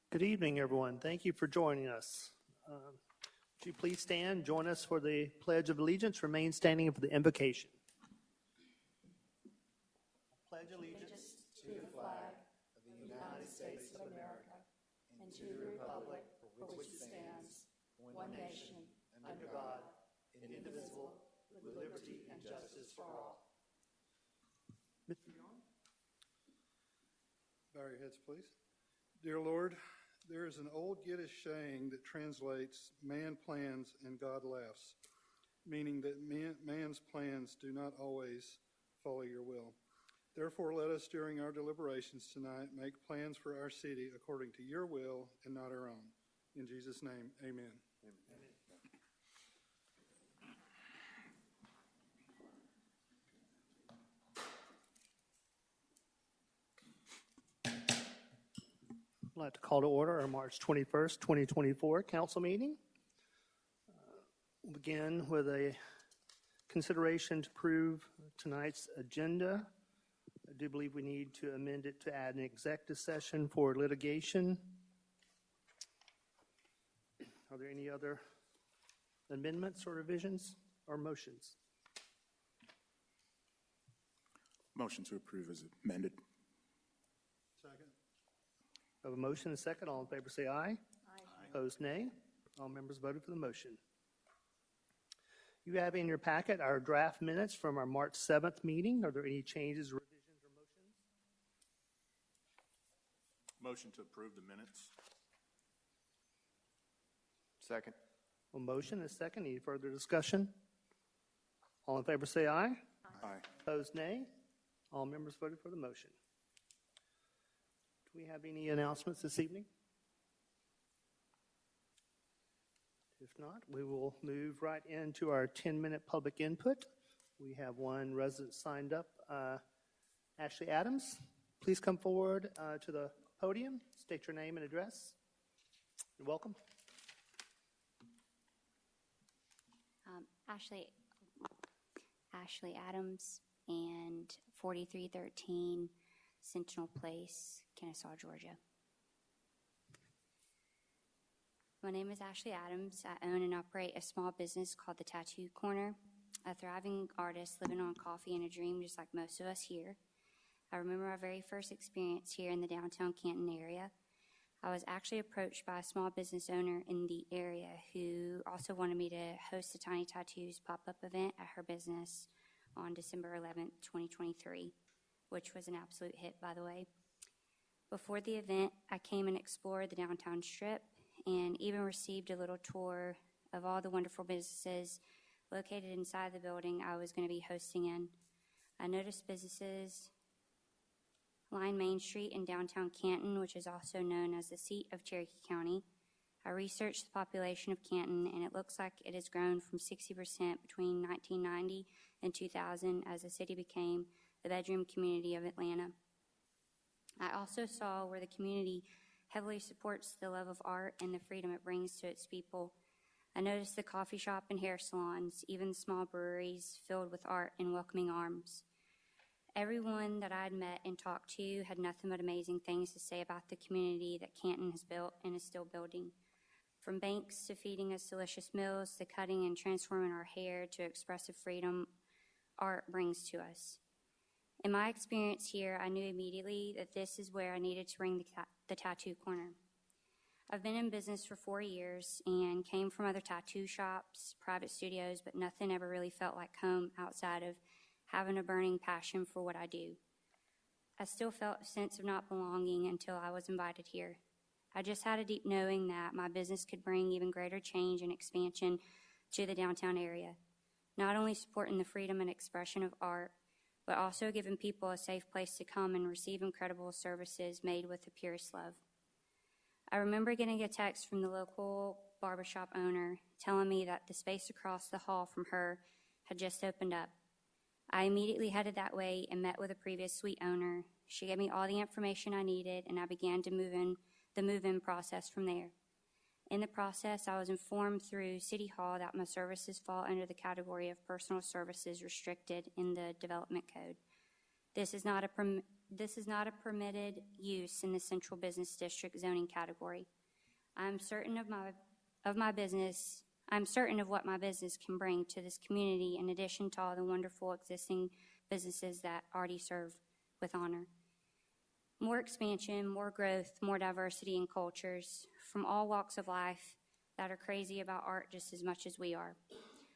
Good evening, everyone. Thank you for joining us. Would you please stand, join us for the Pledge of Allegiance, remain standing for the invocation. Pledge allegiance to the flag of the United States of America and to the republic for which it stands, one nation, under God, indivisible, with liberty and justice for all. Bow your heads, please. Dear Lord, there is an old Yiddish saying that translates, man plans and God laughs, meaning that man's plans do not always follow your will. Therefore, let us, during our deliberations tonight, make plans for our city according to your will and not our own. In Jesus' name, amen. Amen. I'd like to call to order our March 21st, 2024 council meeting. We'll begin with a consideration to approve tonight's agenda. I do believe we need to amend it to add an executive session for litigation. Are there any other amendments or revisions or motions? Motion to approve as amended. Second. I have a motion and a second. All in favor say aye. Aye. Opposed, nay. All members voted for the motion. You have in your packet our draft minutes from our March 7th meeting. Are there any changes, revisions, or motions? Motion to approve the minutes. Second. A motion and a second. Any further discussion? All in favor say aye. Aye. Opposed, nay. All members voted for the motion. Do we have any announcements this evening? If not, we will move right into our 10-minute public input. We have one resident signed up, Ashley Adams. Please come forward to the podium, state your name and address. You're welcome. Ashley Adams, and 4313 Sentinel Place, Kennesaw, Georgia. My name is Ashley Adams. I own and operate a small business called the Tattoo Corner, a thriving artist living on coffee and a dream just like most of us here. I remember my very first experience here in the downtown Canton area. I was actually approached by a small business owner in the area who also wanted me to host a Tiny Tattoos pop-up event at her business on December 11th, 2023, which was an absolute hit, by the way. Before the event, I came and explored the downtown strip and even received a little tour of all the wonderful businesses located inside the building I was going to be hosting in. I noticed businesses line Main Street in downtown Canton, which is also known as the seat of Cherokee County. I researched the population of Canton, and it looks like it has grown from 60% between 1990 and 2000 as the city became the bedroom community of Atlanta. I also saw where the community heavily supports the love of art and the freedom it brings to its people. I noticed the coffee shop and hair salons, even small breweries filled with art and welcoming arms. Everyone that I had met and talked to had nothing but amazing things to say about the community that Canton has built and is still building. From banks to feeding us delicious meals, to cutting and transforming our hair, to expressive freedom art brings to us. In my experience here, I knew immediately that this is where I needed to bring the Tattoo Corner. I've been in business for 4 years and came from other tattoo shops, private studios, but nothing ever really felt like home outside of having a burning passion for what I do. I still felt a sense of not belonging until I was invited here. I just had a deep knowing that my business could bring even greater change and expansion to the downtown area, not only supporting the freedom and expression of art, but also giving people a safe place to come and receive incredible services made with the purest love. I remember getting a text from the local barbershop owner telling me that the space across the hall from her had just opened up. I immediately headed that way and met with a previous suite owner. She gave me all the information I needed, and I began to the move-in process from there. In the process, I was informed through City Hall that my services fall under the category of personal services restricted in the Development Code. This is not a permitted use in the Central Business District zoning category. I'm certain of what my business can bring to this community in addition to all the wonderful existing businesses that already serve with honor. More expansion, more growth, more diversity in cultures from all walks of life that are crazy about art just as much as we are.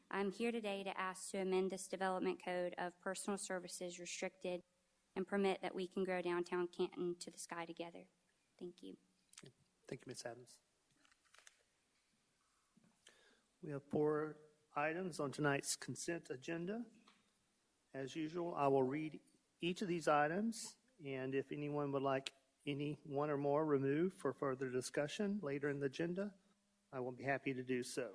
I'm here today to ask to amend this development code of personal services restricted and permit that we can grow downtown Canton to the sky together. Thank you. Thank you, Ms. Adams. We have 4 items on tonight's consent agenda. As usual, I will read each of these items, and if anyone would like any one or more removed for further discussion later in the agenda, I will be happy to do so.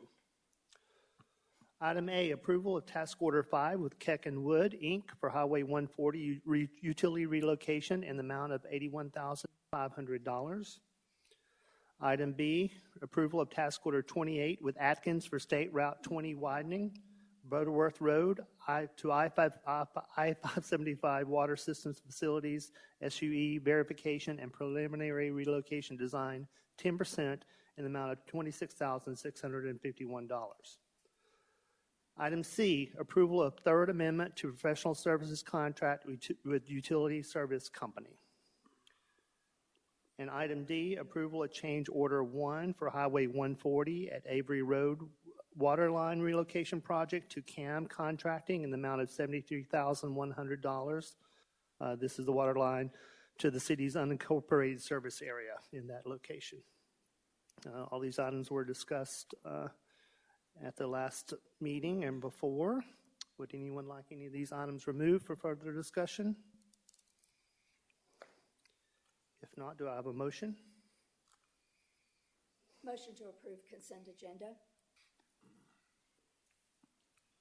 Item A, approval of task order 5 with Keck and Wood, Inc. for Highway 140 utility relocation in the amount of $81,500. Item B, approval of task order 28 with Atkins for State Route 20 widening, Butterworth Road to I-575 Water Systems Facilities, SUE verification and preliminary relocation design, 10% in the amount of $26,651. Item C, approval of third amendment to professional services contract with utility service company. And item D, approval of change order 1 for Highway 140 at Avery Road water line relocation project to CAM Contracting in the amount of $73,100. This is the water line to the city's unincorporated service area in that location. All these items were discussed at the last meeting and before. Would anyone like any of these items removed for further discussion? If not, do I have a motion? Motion to approve consent agenda.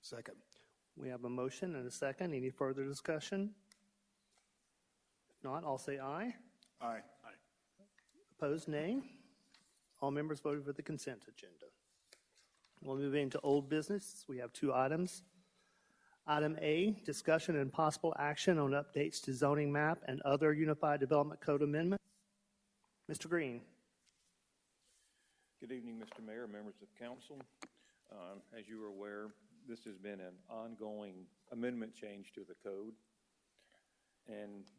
Second. We have a motion and a second. Any further discussion? If not, I'll say aye. Aye. Opposed, nay. All members voted for the consent agenda. We'll move into old business. We have 2 items. Item A, discussion and possible action on updates to zoning map and other Unified Development Code amendments. Mr. Green. Good evening, Mr. Mayor, members of council. As you are aware, this has been an ongoing amendment change to the code, and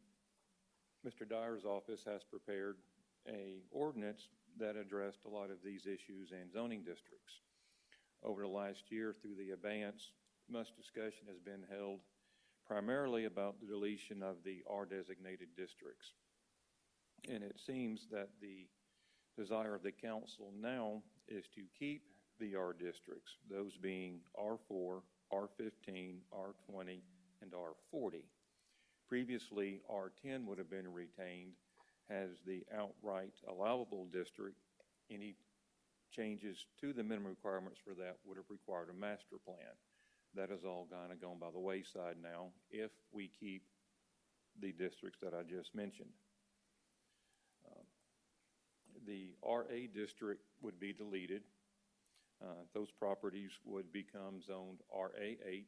Mr. Dyer's office has prepared an ordinance that addressed a lot of these issues in zoning districts. Over the last year, through the abeyance, much discussion has been held primarily about the deletion of the R-designated districts. And it seems that the desire of the council now is to keep the R districts, those being R4, R15, R20, and R40. Previously, R10 would have been retained as the outright allowable district. Any changes to the minimum requirements for that would have required a master plan. That has all kind of gone by the wayside now if we keep the districts that I just mentioned. The RA district would be deleted. Those properties would become zoned RA8.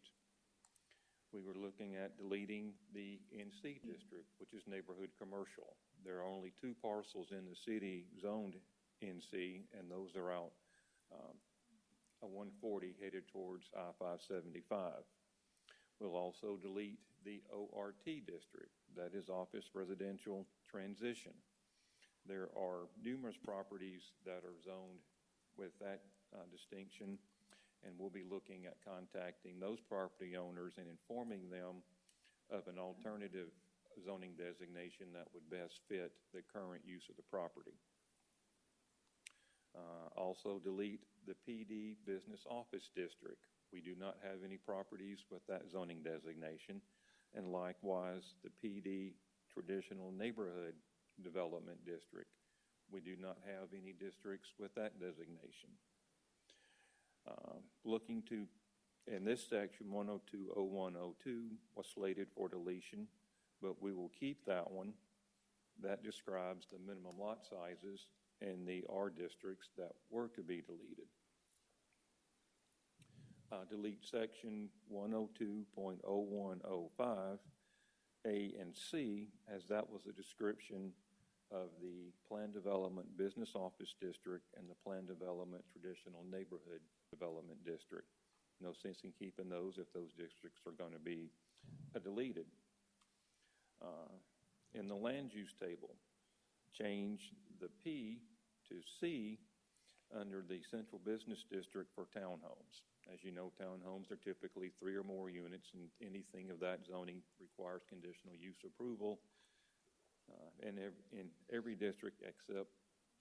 We were looking at deleting the NC district, which is neighborhood commercial. There are only 2 parcels in the city zoned NC, and those are out a 140 headed towards I-575. We'll also delete the ORT district, that is office residential transition. There are numerous properties that are zoned with that distinction, and we'll be looking at contacting those property owners and informing them of an alternative zoning designation that would best fit the current use of the property. Also delete the PD Business Office District. We do not have any properties with that zoning designation. And likewise, the PD Traditional Neighborhood Development District. We do not have any districts with that designation. Looking to, in this section, 102.0102 was slated for deletion, but we will keep that one. That describes the minimum lot sizes in the R districts that were to be deleted. Delete section 102.0105 A and C, as that was a description of the Plan Development Business Office District and the Plan Development Traditional Neighborhood Development District. No sense in keeping those if those districts are going to be deleted. In the land use table, change the P to C under the Central Business District for townhomes. As you know, townhomes are typically 3 or more units, and anything of that zoning requires conditional use approval in every district except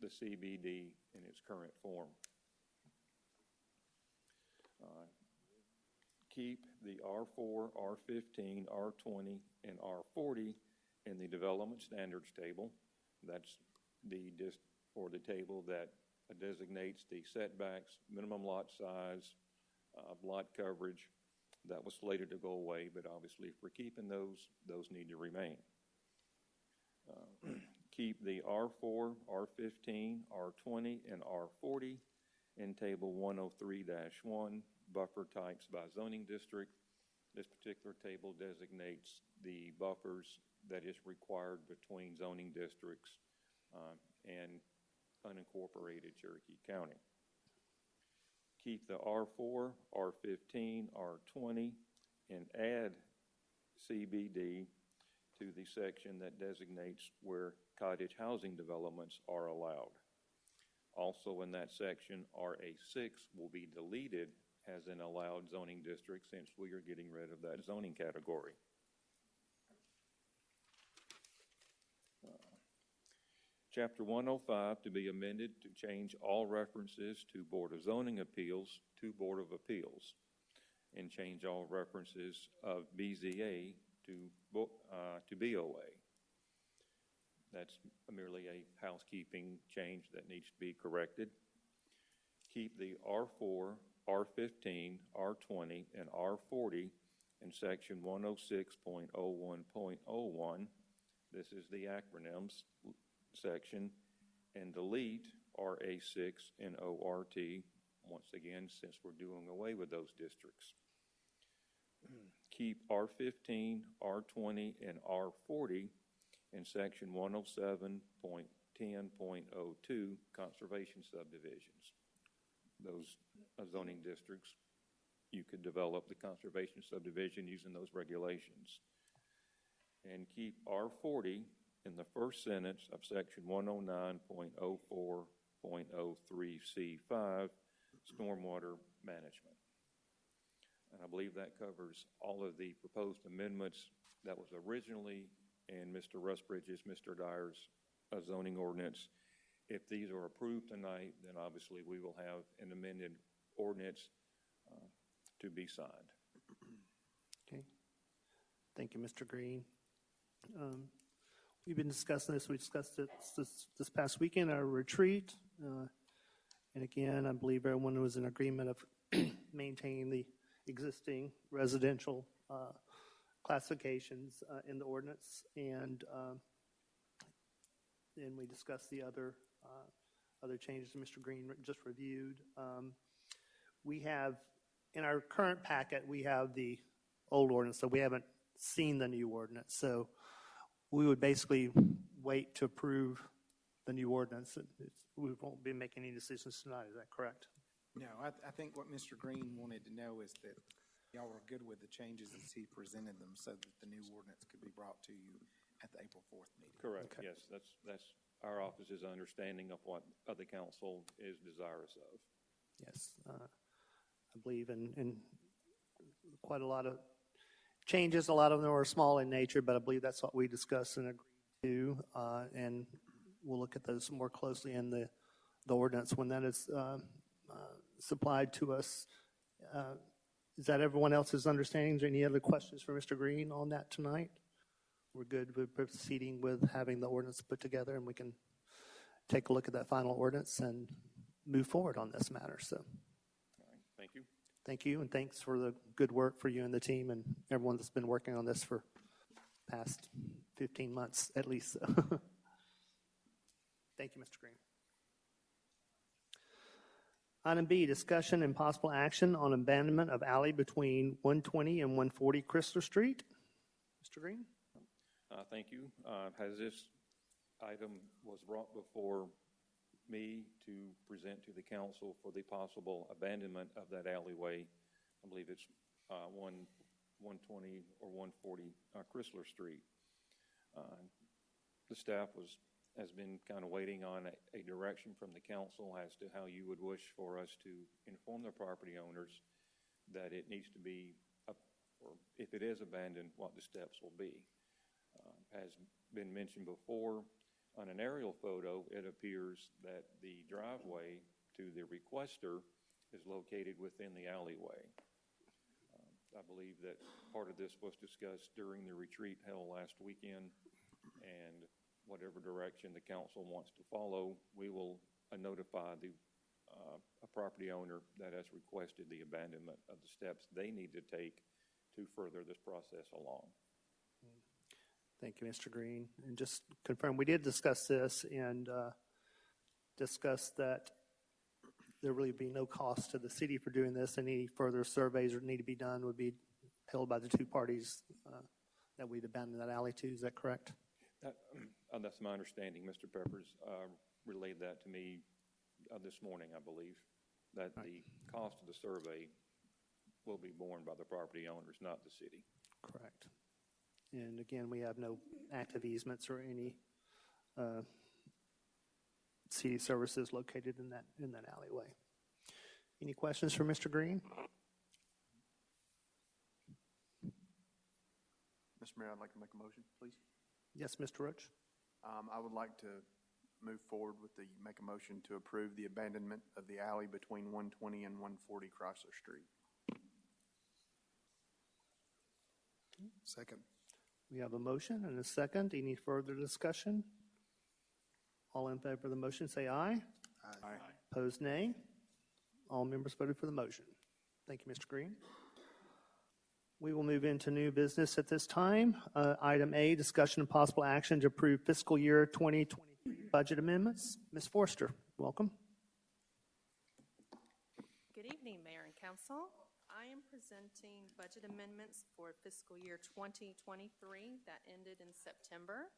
the CBD in its current form. Keep the R4, R15, R20, and R40 in the development standards table. That's the table that designates the setbacks, minimum lot size, lot coverage. That was slated to go away, but obviously if we're keeping those need to remain. Keep the R4, R15, R20, and R40 in table 103-1, buffer types by zoning district. This particular table designates the buffers that is required between zoning districts and unincorporated Cherokee County. Keep the R4, R15, R20, and add CBD to the section that designates where cottage housing developments are allowed. Also in that section, RA6 will be deleted as an allowed zoning district since we are getting rid of that zoning category. Chapter 105 to be amended to change all references to Board of Zoning Appeals to Board of Appeals, and change all references of BZA to BOA. That's merely a housekeeping change that needs to be corrected. Keep the R4, R15, R20, and R40 in section 106.01.01. This is the acronyms section, and delete RA6 and ORT, once again, since we're doing away with those districts. Keep R15, R20, and R40 in section 107.10.02, conservation subdivisions. Those zoning districts, you could develop the conservation subdivision using those regulations. And keep R40 in the first sentence of section 109.04.03C5, stormwater management. And I believe that covers all of the proposed amendments that was originally in Mr. Rusbridge's, Mr. Dyer's zoning ordinance. If these are approved tonight, then obviously we will have an amended ordinance to be signed. Okay. Thank you, Mr. Green. We've been discussing this. We discussed it this past weekend at our retreat. And again, I believe everyone was in agreement of maintaining the existing residential classifications in the ordinance. And then we discussed the other changes Mr. Green just reviewed. We have, in our current packet, we have the old ordinance, so we haven't seen the new ordinance. So we would basically wait to approve the new ordinance. We won't be making any decisions tonight. Is that correct? No, I think what Mr. Green wanted to know is that y'all were good with the changes as he presented them so that the new ordinance could be brought to you at the April 4th meeting. Correct. Okay. Yes, that's our office's understanding of what the council is desirous of. Yes. I believe in quite a lot of changes. A lot of them are small in nature, but I believe that's what we discussed and agreed to. And we'll look at those more closely in the the ordinance when that is supplied to us. Is that everyone else's understanding? Is there any other questions for Mr. Green on that tonight? We're good with proceeding with having the ordinance put together, and we can take a look at that final ordinance and move forward on this matter. So, All right, thank you. thank you, and thanks for the good work for you and the team and everyone that's been working on this for past 15 months at least. Thank you, Mr. Green. Item B, discussion and possible action on abandonment of alley between 120 and 140 Chrysler Street. Mr. Green? Thank you. As this item was brought before me to present to the council for the possible abandonment of that alleyway, I believe it's 120 or 140 Chrysler Street. The staff has been kind of waiting on a direction from the council as to how you would wish for us to inform the property owners that it needs to be, or if it is abandoned, what the steps will be. As been mentioned before, on an aerial photo, it appears that the driveway to the requester is located within the alleyway. I believe that part of this was discussed during the retreat held last weekend, and whatever direction the council wants to follow, we will notify a property owner that has requested the abandonment of the steps they need to take to further this process along. Thank you, Mr. Green. And just confirm, we did discuss this and discuss that there really be no cost to the city for doing this. Any further surveys that need to be done would be held by the two parties that we'd abandon that alley to. Is that correct? That's my understanding. Mr. Peppers relayed that to me this morning, I believe, that the cost of the survey will be borne by the property owners, not the city. Correct. And again, we have no active easements or any city services located in that alleyway. Any questions for Mr. Green? Mr. Mayor, I'd like to make a motion, please. Yes, Mr. Roach. I would like to move forward with make a motion to approve the abandonment of the alley between 120 and 140 Chrysler Street. Second. We have a motion and a second. Any further discussion? All in favor of the motion say aye. Aye. Opposed, nay. All members voted for the motion. Thank you, Mr. Green. We will move into new business at this time. Item A, discussion and possible action to approve fiscal year 2023 budget amendments. Ms. Forster, welcome. Good evening, Mayor and Council. I am presenting budget amendments for fiscal year 2023 that ended in September.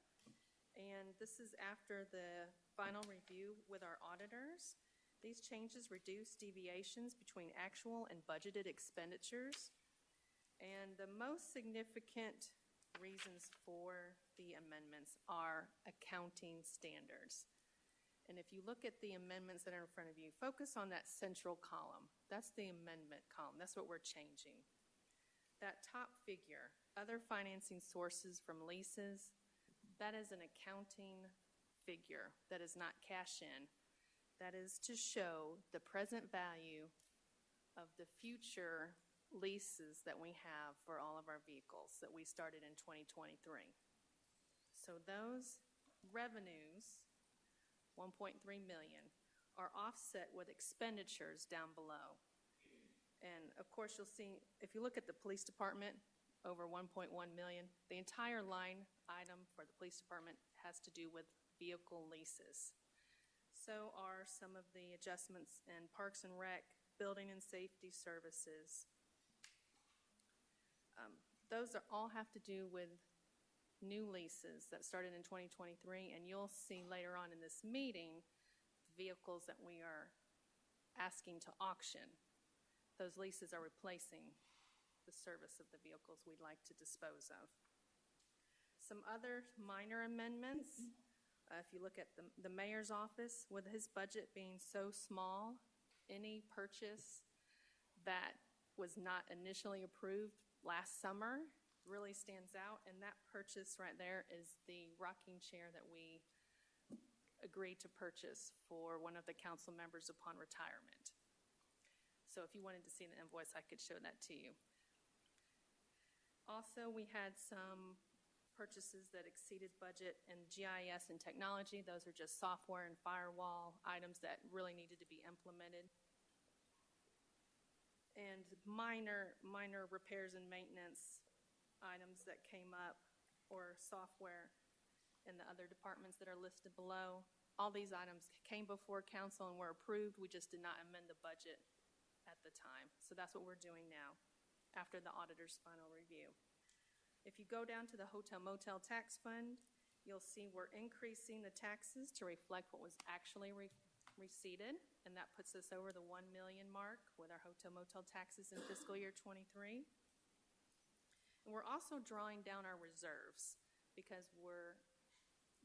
And this is after the final review with our auditors. These changes reduce deviations between actual and budgeted expenditures. And the most significant reasons for the amendments are accounting standards. And if you look at the amendments that are in front of you, focus on that central column. That's the amendment column. That's what we're changing. That top figure, other financing sources from leases, that is an accounting figure. That is not cash in. That is to show the present value of the future leases that we have for all of our vehicles that we started in 2023. So those revenues, 1.3 million, are offset with expenditures down below. And of course, you'll see, if you look at the police department, over 1.1 million, the entire line item for the police department has to do with vehicle leases. So are some of the adjustments in Parks and Rec, building and safety services. Those all have to do with new leases that started in 2023, and you'll see later on in this meeting vehicles that we are asking to auction. Those leases are replacing the service of the vehicles we'd like to dispose of. Some other minor amendments, if you look at the mayor's office, with his budget being so small, any purchase that was not initially approved last summer really stands out, and that purchase right there is the rocking chair that we agreed to purchase for one of the council members upon retirement. So if you wanted to see the invoice, I could show that to you. Also, we had some purchases that exceeded budget in GIS and technology. Those are just software and firewall items that really needed to be implemented. And minor repairs and maintenance items that came up, or software in the other departments that are listed below. All these items came before council and were approved. We just did not amend the budget at the time. So that's what we're doing now, after the auditor's final review. If you go down to the hotel motel tax fund, you'll see we're increasing the taxes to reflect what was actually receipted, and that puts us over the 1 million mark with our hotel motel taxes in fiscal year 23. And we're also drawing down our reserves because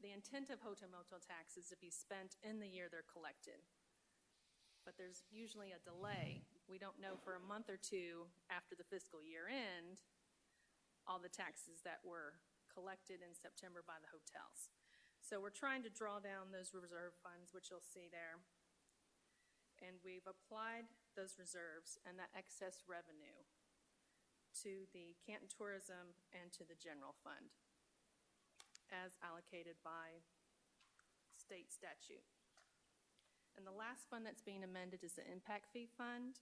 the intent of hotel motel tax is to be spent in the year they're collected. But there's usually a delay. We don't know for a month or two after the fiscal year end all the taxes that were collected in September by the hotels. So we're trying to draw down those reserve funds, which you'll see there. And we've applied those reserves and that excess revenue to the Canton Tourism and to the general fund as allocated by state statute. And the last fund that's being amended is the impact fee fund.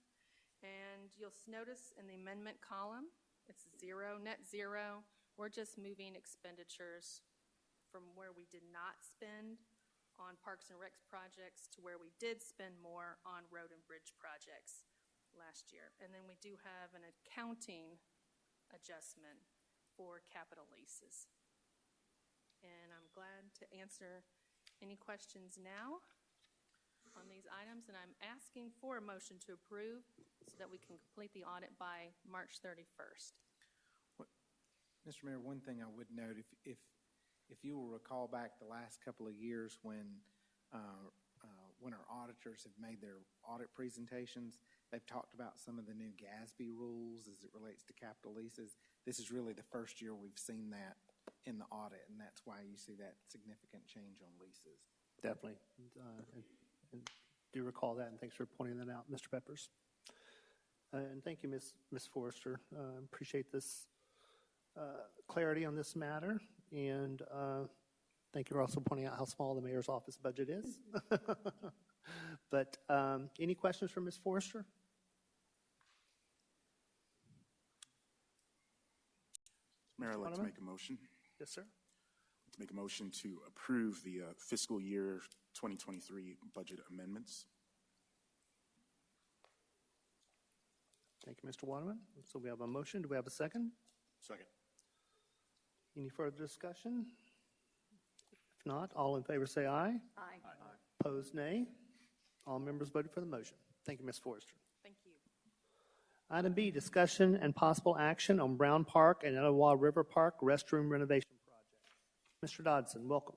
And you'll notice in the amendment column, it's zero, net zero. We're just moving expenditures from where we did not spend on Parks and Recs projects to where we did spend more on road and bridge projects last year. And then we do have an accounting adjustment for capital leases. And I'm glad to answer any questions now on these items, and I'm asking for a motion to approve so that we can complete the audit by March 31st. Mr. Mayor, one thing I would note, if you will recall back the last couple of years when our auditors have made their audit presentations, they've talked about some of the new GASB rules as it relates to capital leases. This is really the first year we've seen that in the audit, and that's why you see that significant change on leases. Definitely. And do recall that, and thanks for pointing that out, Mr. Peppers. And thank you, Ms. Forrester. Appreciate this clarity on this matter, and thank you for also pointing out how small the mayor's office budget is. But any questions for Ms. Forrester? Mayor, I'd like to make a motion. Yes, sir. To make a motion to approve the fiscal year 2023 budget amendments. Thank you, Mr. Waterman. So we have a motion. Do we have a second? Second. Any further discussion? If not, all in favor say aye. Aye. Opposed, nay. All members voted for the motion. Thank you, Ms. Forrester. Thank you. Item B, discussion and possible action on Brown Park and Etowah River Park restroom renovation project. Mr. Dodson, welcome.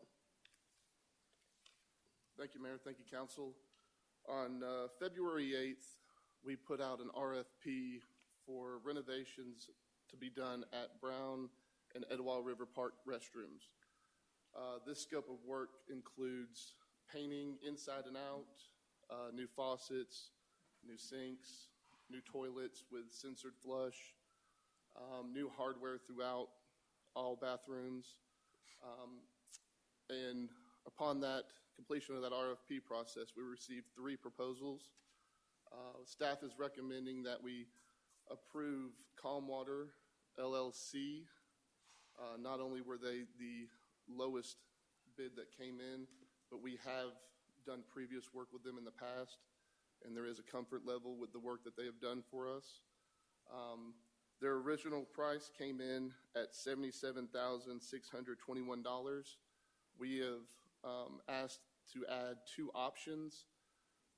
Thank you, Mayor. Thank you, Council. On February 8th, we put out an RFP for renovations to be done at Brown and Etowah River Park restrooms. This scope of work includes painting inside and out, new faucets, new sinks, new toilets with sensored flush, new hardware throughout all bathrooms. And upon that completion of that RFP process, we received 3 proposals. Staff is recommending that we approve Calm Water LLC. Not only were they the lowest bid that came in, but we have done previous work with them in the past, and there is a comfort level with the work that they have done for us. Their original price came in at $77,621. We have asked to add 2 options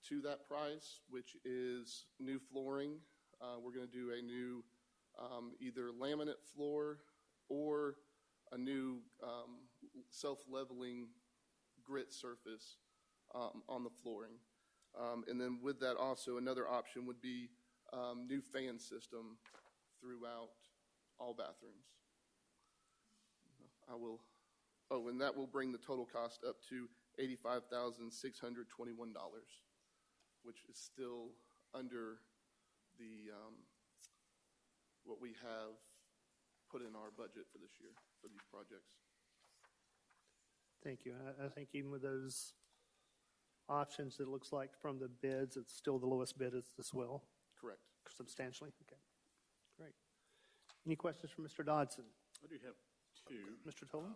to that price, which is new flooring. We're going to do a new either laminate floor or a new self-leveling grit surface on the flooring. And then with that also, another option would be new fan system throughout all bathrooms. And that will bring the total cost up to $85,621, which is still under the what we have put in our budget for this year for these projects. Thank you. I think even with those options, it looks like from the bids, it's still the lowest bid as well, Correct. substantially. Okay, great. Any questions for Mr. Dodson? I do have two. Mr. Tolan?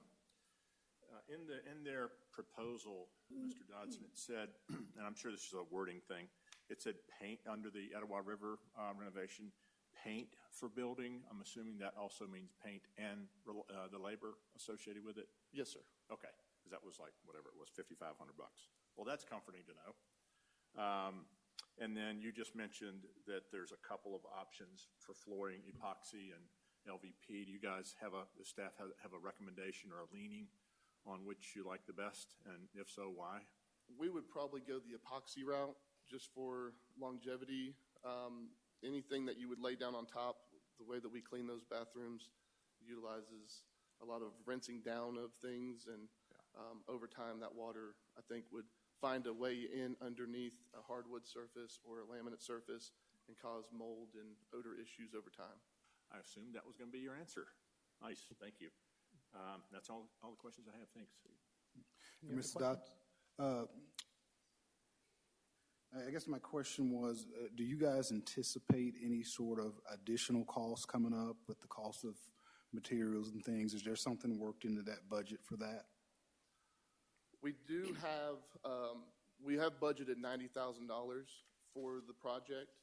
In their proposal, Mr. Dodson, it said, and I'm sure this is a wording thing, it said paint under the Etowah River renovation, paint for building. I'm assuming that also means paint and the labor associated with it? Yes, sir. Okay, because that was like, whatever it was, $5,500. Well, that's comforting to know. And then you just mentioned that there's a couple of options for flooring, epoxy and LVP. Do you guys have the staff have a recommendation or a leaning on which you like the best? And if so, why? We would probably go the epoxy route just for longevity. Anything that you would lay down on top, the way that we clean those bathrooms utilizes a lot of rinsing down of things, and over time that water, I think, would find a way in underneath a hardwood surface or a laminate surface and cause mold and odor issues over time. I assumed that was going to be your answer. Nice, thank you. That's all the questions I have. Thanks. Mr. Dodson, I guess my question was, do you guys anticipate any sort of additional costs coming up with the cost of materials and things? Is there something worked into that budget for that? We do have, we have budgeted $90,000 for the project,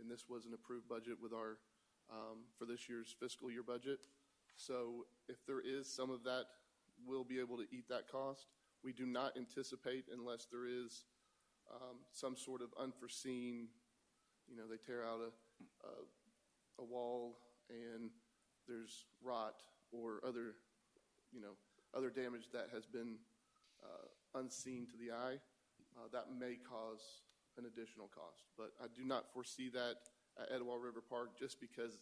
and this was an approved budget with our, for this year's fiscal year budget. So if there is some of that, we'll be able to eat that cost. We do not anticipate, unless there is some sort of unforeseen, they tear out a wall and there's rot or other, other damage that has been unseen to the eye, that may cause an additional cost. But I do not foresee that at Etowah River Park, just because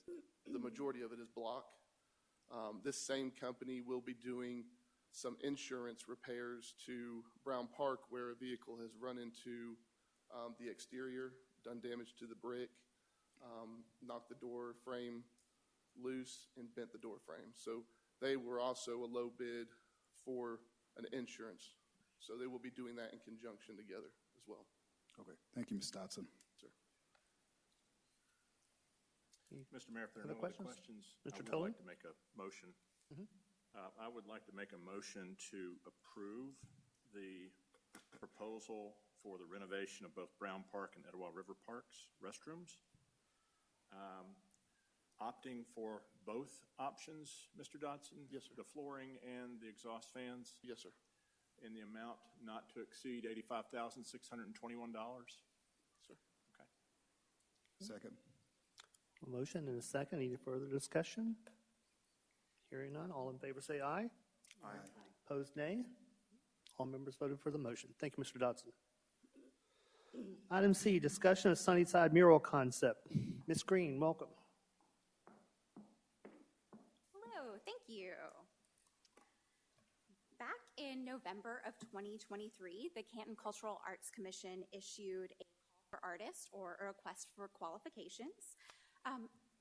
the majority of it is block. This same company will be doing some insurance repairs to Brown Park, where a vehicle has run into the exterior, done damage to the brick, knocked the door frame loose, and bent the door frame. So they were also a low bid for an insurance. So they will be doing that in conjunction together as well. Okay, thank you, Ms. Dodson. Sir. Mr. Mayor, if there are Other no questions? other questions, Mr. I would Tolan? like to make a motion. Mhm. I would like to make a motion to approve the proposal for the renovation of both Brown Park and Etowah River Parks restrooms. Opting for both options, Mr. Dodson? Yes, sir. The flooring and the exhaust fans? Yes, sir. In the amount not to exceed $85,621? Sir. Okay. Second. A motion and a second. Any further discussion? Hearing none. All in favor say aye. Aye. Opposed, nay. All members voted for the motion. Thank you, Mr. Dodson. Item C, discussion of Sunnyside mural concept. Ms. Green, welcome. Hello, thank you. Back in November of 2023, the Canton Cultural Arts Commission issued a call for artists, or a request for qualifications.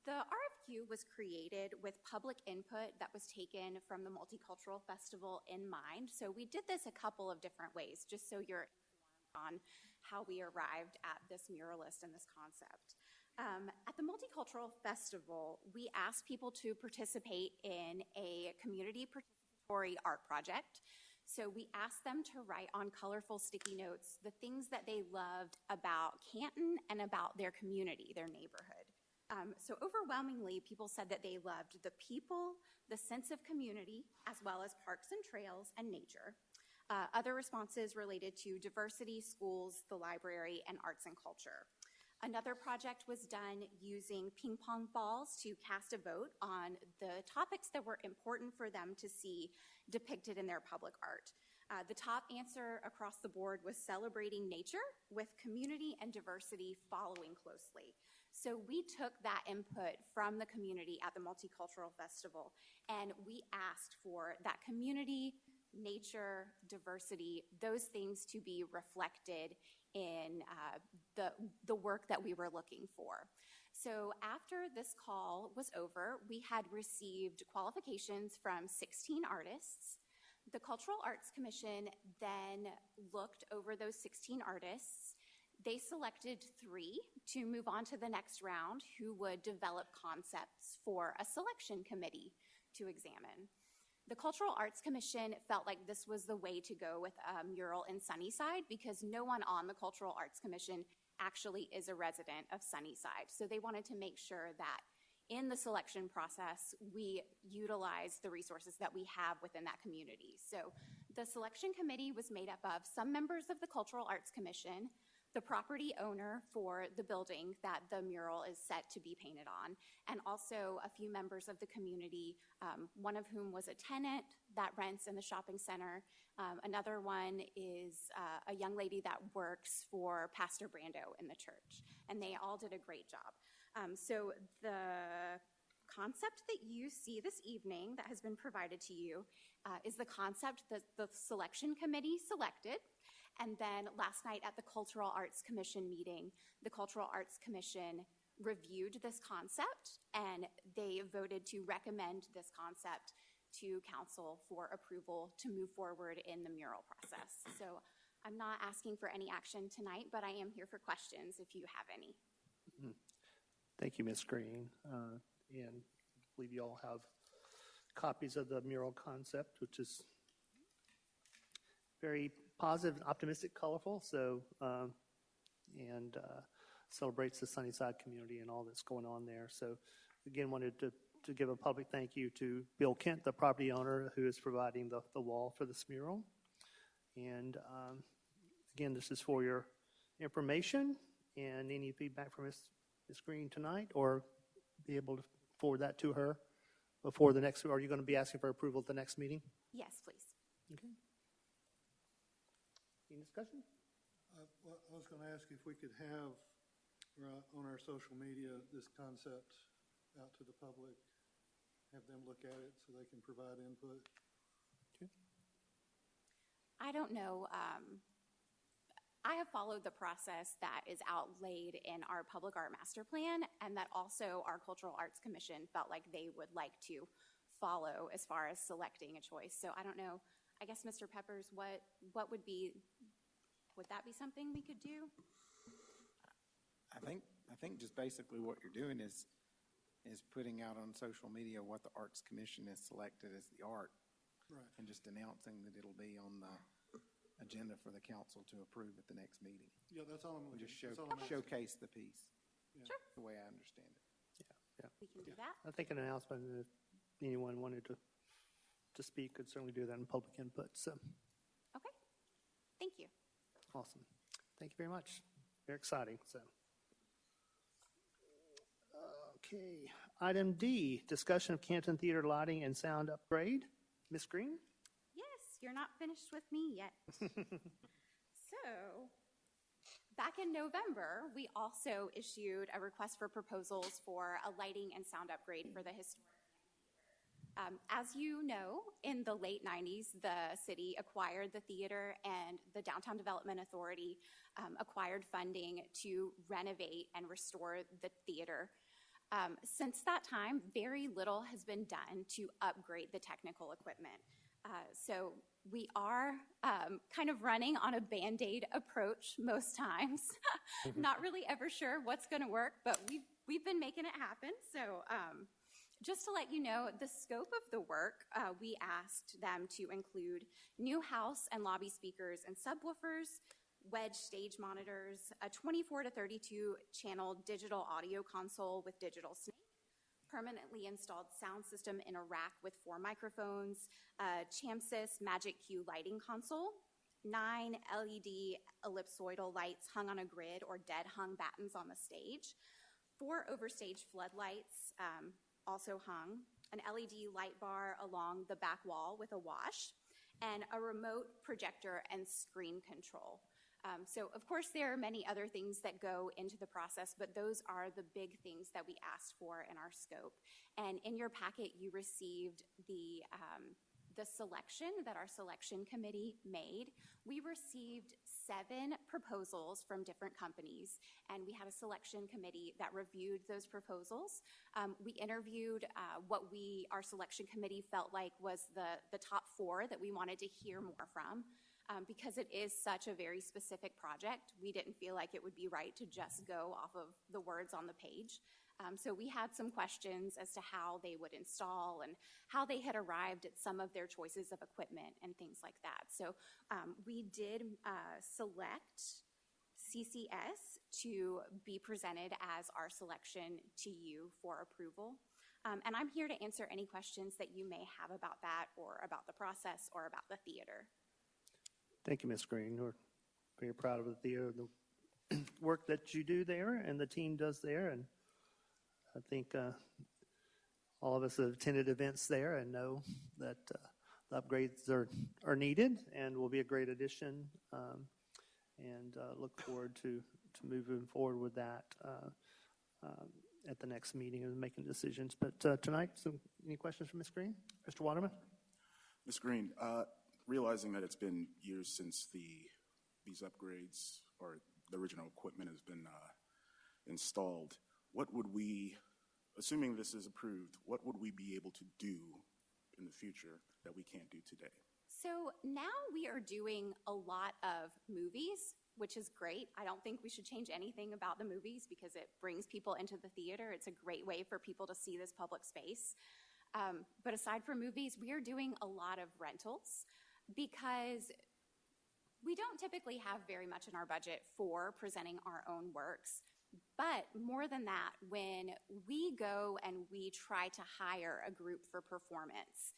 The RFQ was created with public input that was taken from the Multicultural Festival in mind. So we did this a couple of different ways, just so you're informed on how we arrived at this muralist and this concept. At the Multicultural Festival, we asked people to participate in a community participatory art project. So we asked them to write on colorful sticky notes the things that they loved about Canton and about their community, their neighborhood. So overwhelmingly, people said that they loved the people, the sense of community, as well as parks and trails and nature. Other responses related to diversity, schools, the library, and arts and culture. Another project was done using ping pong balls to cast a vote on the topics that were important for them to see depicted in their public art. The top answer across the board was celebrating nature, with community and diversity following closely. So we took that input from the community at the Multicultural Festival, and we asked for that community, nature, diversity, those things to be reflected in the work that we were looking for. So after this call was over, we had received qualifications from 16 artists. The Cultural Arts Commission then looked over those 16 artists. They selected 3 to move on to the next round who would develop concepts for a selection committee to examine. The Cultural Arts Commission felt like this was the way to go with a mural in Sunnyside because no one on the Cultural Arts Commission actually is a resident of Sunnyside. So they wanted to make sure that in the selection process, we utilize the resources that we have within that community. So the selection committee was made up of some members of the Cultural Arts Commission, the property owner for the building that the mural is set to be painted on, and also a few members of the community, one of whom was a tenant that rents in the shopping center. Another one is a young lady that works for Pastor Brando in the church, and they all did a great job. So the concept that you see this evening that has been provided to you is the concept that the selection committee selected. And then last night at the Cultural Arts Commission meeting, the Cultural Arts Commission reviewed this concept and they voted to recommend this concept to council for approval to move forward in the mural process. So I'm not asking for any action tonight, but I am here for questions if you have any. Thank you, Ms. Green. And I believe you all have copies of the mural concept, which is very positive, optimistic, colorful, so and celebrates the Sunnyside community and all that's going on there. So again, wanted to give a public thank you to Bill Kent, the property owner who is providing the wall for this mural. And again, this is for your information, and any feedback from Ms. Green tonight, or be able to forward that to her before the next, are you going to be asking for approval at the next meeting? Yes, please. Okay. Any discussion? Well, I was going to ask if we could have on our social media this concept out to the public, have them look at it so they can provide input. Okay. I don't know. I have followed the process that is outlaid in our public art master plan, and that also our Cultural Arts Commission felt like they would like to follow as far as selecting a choice. So I don't know. I guess, Mr. Peppers, what would that be something we could do? I think just basically what you're doing is putting out on social media what the Arts Commission has selected as the art, Right. and just announcing that it'll be on the agenda for the council to approve at the next meeting. Yeah, that's all I'm We'll looking just that's all I'm asking. showcase the piece. Yeah. Sure. The way I understand it. We can do that. I think an announcement, if anyone wanted to speak, could certainly do that in public input. So Okay. Thank you. awesome. Thank you very much. Very exciting. So, okay. Item D, discussion of Canton Theater lighting and sound upgrade. Ms. Green? Yes, you're not finished with me yet. So, back in November, we also issued a request for proposals for a lighting and sound upgrade for the historic. As you know, in the late 90s, the city acquired the theater, and the Downtown Development Authority acquired funding to renovate and restore the theater. Since that time, very little has been done to upgrade the technical equipment. So we are kind of running on a Band-Aid approach most times. Not really ever sure what's going to work, but we've been making it happen. So just to let you know, the scope of the work, we asked them to include new house and lobby speakers and subwoofers, wedge stage monitors, a 24 to 32 channel digital audio console with digital snake, permanently installed sound system in a rack with 4 microphones, Chamsys Magic Q lighting console, 9 LED ellipsoidal lights hung on a grid or dead hung battens on the stage, 4 overstage floodlights also hung, an LED light bar along the back wall with a wash, and a remote projector and screen control. So, of course, there are many other things that go into the process, but those are the big things that we asked for in our scope. And in your packet, you received the the selection that our selection committee made, we received 7 proposals from different companies, and we had a selection committee that reviewed those proposals. We interviewed what our selection committee felt like was the top 4 that we wanted to hear more from. Because it is such a very specific project, we didn't feel like it would be right to just go off of the words on the page. So we had some questions as to how they would install and how they had arrived at some of their choices of equipment and things like that. So we did select CCS to be presented as our selection to you for approval. And I'm here to answer any questions that you may have about that or about the process or about the theater. Thank you, Ms. Green. We're very proud of the theater, the work that you do there and the team does there. And I think all of us have attended events there and know that the upgrades are needed and will be a great addition. And look forward to moving forward with that at the next meeting and making decisions. But tonight, any questions from Ms. Green? Mr. Waterman? Ms. Green, realizing that it's been years since these upgrades or the original equipment has been installed, what would we, assuming this is approved, what would we be able to do in the future that we can't do today? So now we are doing a lot of movies, which is great. I don't think we should change anything about the movies because it brings people into the theater. It's a great way for people to see this public space. But aside from movies, we are doing a lot of rentals because we don't typically have very much in our budget for presenting our own works. But more than that, when we go and we try to hire a group for performance,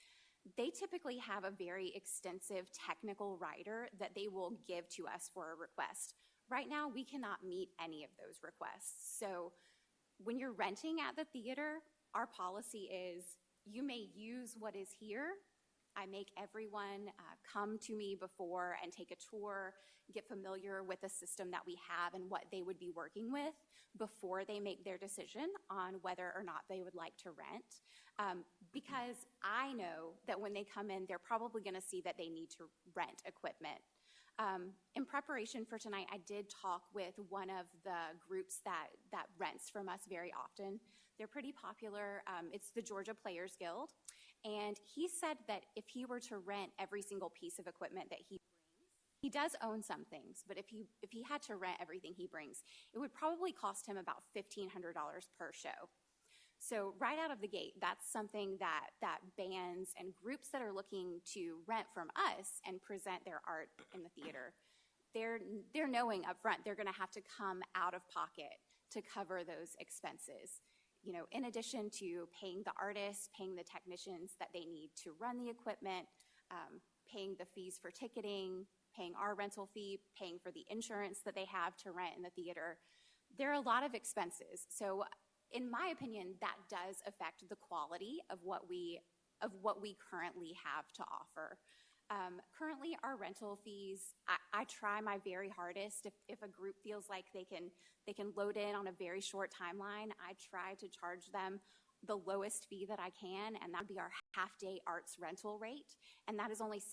they typically have a very extensive technical writer that they will give to us for a request. Right now, we cannot meet any of those requests. So when you're renting at the theater, our policy is you may use what is here. I make everyone come to me before and take a tour, get familiar with the system that we have and what they would be working with before they make their decision on whether or not they would like to rent. Because I know that when they come in, they're probably going to see that they need to rent equipment. In preparation for tonight, I did talk with one of the groups that rents from us very often. They're pretty popular. It's the Georgia Players Guild. And he said that if he were to rent every single piece of equipment that he brings, he does own some things, but if he had to rent everything he brings, it would probably cost him about $1,500 per show. So right out of the gate, that's something that bands and groups that are looking to rent from us and present their art in the theater, they're knowing up front they're going to have to come out of pocket to cover those expenses. You know, in addition to paying the artists, paying the technicians that they need to run the equipment, paying the fees for ticketing, paying our rental fee, paying for the insurance that they have to rent in the theater, there are a lot of expenses. So in my opinion, that does affect the quality of what we currently have to offer. Currently, our rental fees, I try my very hardest. If a group feels like they can load in on a very short timeline, I try to charge them the lowest fee that I can, and that would be our half-day arts rental rate, and that is only $600.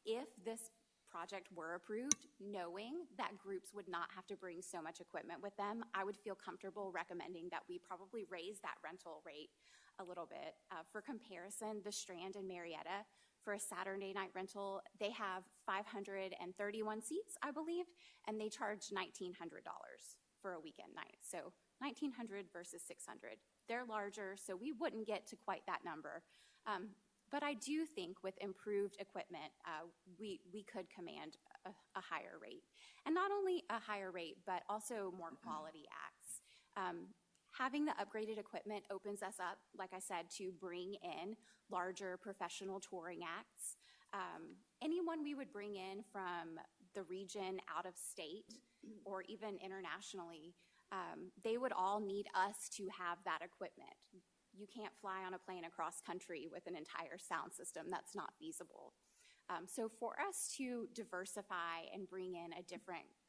If this project were approved, knowing that groups would not have to bring so much equipment with them, I would feel comfortable recommending that we probably raise that rental rate a little bit. For comparison, the Strand in Marietta, for a Saturday night rental, they have 531 seats, I believe, and they charge $1,900 for a weekend night. So $1,900 versus $600. They're larger, so we wouldn't get to quite that number. But I do think with improved equipment, we could command a higher rate. And not only a higher rate, but also more quality acts. Having the upgraded equipment opens us up, like I said, to bring in larger professional touring acts. Anyone we would bring in from the region, out of state, or even internationally, they would all need us to have that equipment. You can't fly on a plane across country with an entire sound system. That's not feasible. So for us to diversify and bring in a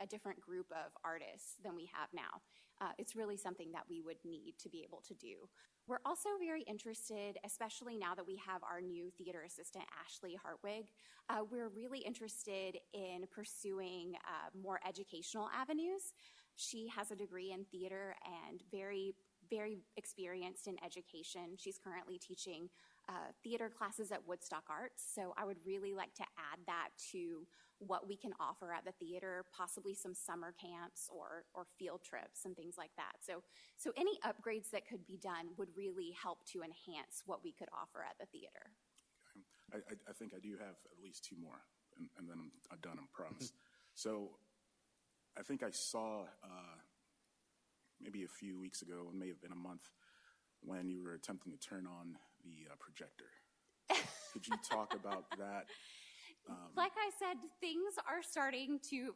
different group of artists than we have now, it's really something that we would need to be able to do. We're also very interested, especially now that we have our new theater assistant, Ashley Hartwig, we're really interested in pursuing more educational avenues. She has a degree in theater and very experienced in education. She's currently teaching theater classes at Woodstock Arts, so I would really like to add that to what we can offer at the theater, possibly some summer camps or field trips and things like that. So any upgrades that could be done would really help to enhance what we could offer at the theater. I think I do have at least two more, and then I'm done, I promise. So I think I saw maybe a few weeks ago, it may have been a month, when you were attempting to turn on the projector. Could you talk about that? Like I said, things are starting to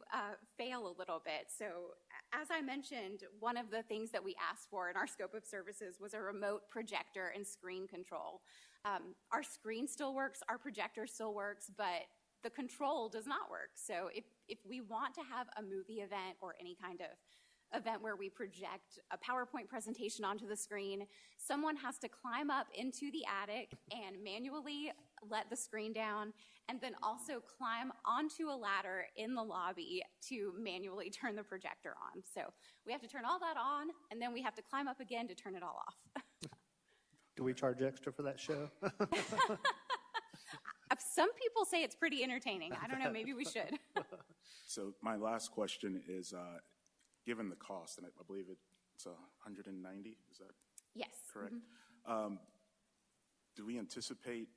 fail a little bit. So as I mentioned, one of the things that we asked for in our scope of services was a remote projector and screen control. Our screen still works, our projector still works, but the control does not work. So if we want to have a movie event or any kind of event where we project a PowerPoint presentation onto the screen, someone has to climb up into the attic and manually let the screen down, and then also climb onto a ladder in the lobby to manually turn the projector on. So we have to turn all that on, and then we have to climb up again to turn it all off. Do we charge extra for that show? Some people say it's pretty entertaining. I don't know, maybe we should. So my last question is, given the cost, and I believe it's $190, is that yes. correct? Mm-hmm. Do we anticipate,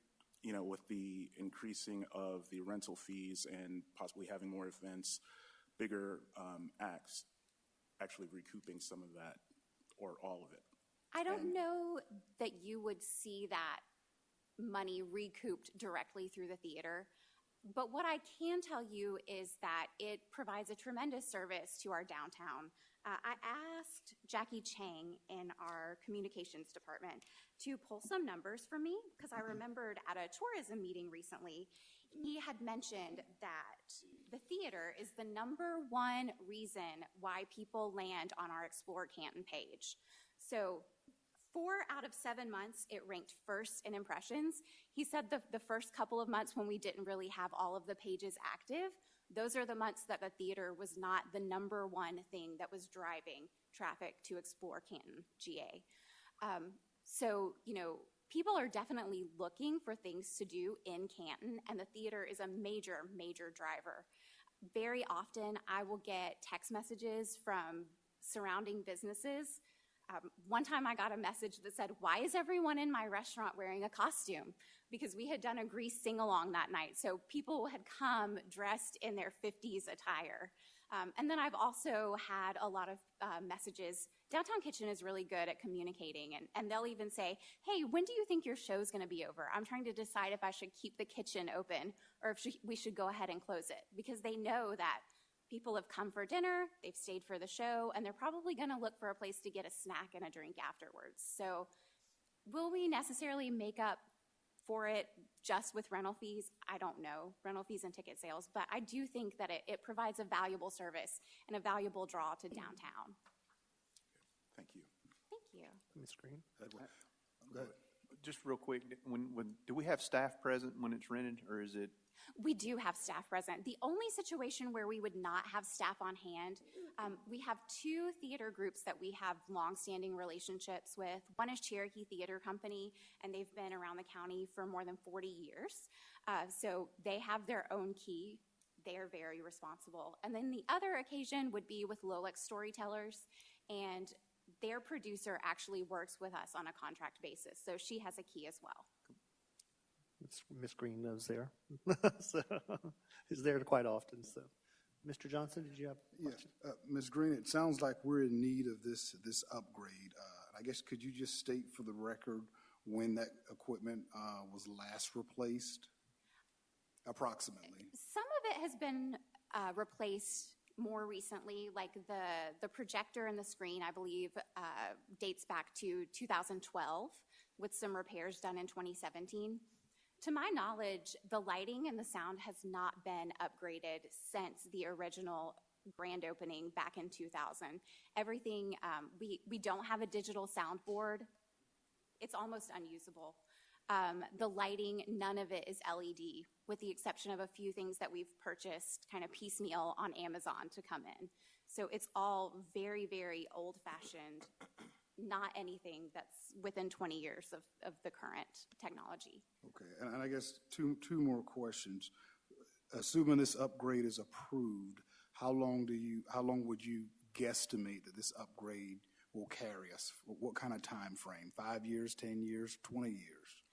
with the increasing of the rental fees and possibly having more events, bigger acts, actually recouping some of that or all of it? I don't know that you would see that money recouped directly through the theater. But what I can tell you is that it provides a tremendous service to our downtown. I asked Jackie Chang in our communications department to pull some numbers for me, because I remembered at a tourism meeting recently, he had mentioned that the theater is the #1 reason why people land on our Explore Canton page. So 4 out of 7 months, it ranked first in impressions. He said the first couple of months when we didn't really have all of the pages active, those are the months that the theater was not the #1 thing that was driving traffic to Explore Canton, GA. So, people are definitely looking for things to do in Canton, and the theater is a major, major driver. Very often, I will get text messages from surrounding businesses. One time I got a message that said, "Why is everyone in my restaurant wearing a costume?" Because we had done a Grease sing-along that night. So people had come dressed in their 50s attire. And then I've also had a lot of messages. Downtown Kitchen is really good at communicating. And they'll even say, "Hey, when do you think your show's going to be over? I'm trying to decide if I should keep the kitchen open or if we should go ahead and close it." Because they know that people have come for dinner, they've stayed for the show, and they're probably going to look for a place to get a snack and a drink afterwards. So will we necessarily make up for it just with rental fees? I don't know, rental fees and ticket sales, but I do think that it provides a valuable service and a valuable draw to downtown. Thank you. Thank you. Ms. Green? Just real quick, do we have staff present when it's rented, or is it? We do have staff present. The only situation where we would not have staff on hand, we have 2 theater groups that we have longstanding relationships with. One is Cherokee Theater Company, and they've been around the county for more than 40 years. So they have their own key. They are very responsible. And then the other occasion would be with Lolex Storytellers, and their producer actually works with us on a contract basis. So she has a key as well. Ms. Green knows there. So is there quite often. So, Mr. Johnson, did you have a question? Yes, Ms. Green, it sounds like we're in need of this upgrade. I guess could you just state for the record when that equipment was last replaced, approximately? Some of it has been replaced more recently, like the projector and the screen, I believe, dates back to 2012 with some repairs done in 2017. To my knowledge, the lighting and the sound has not been upgraded since the original grand opening back in 2000. Everything, we don't have a digital soundboard. It's almost unusable. The lighting, none of it is LED, with the exception of a few things that we've purchased kind of piecemeal on Amazon to come in. So it's all very, very old-fashioned, not anything that's within 20 years of the current technology. Okay, and I guess two more questions. Assuming this upgrade is approved, how long would you guesstimate that this upgrade will carry us? What kind of time frame? 5 years, 10 years, 20 years?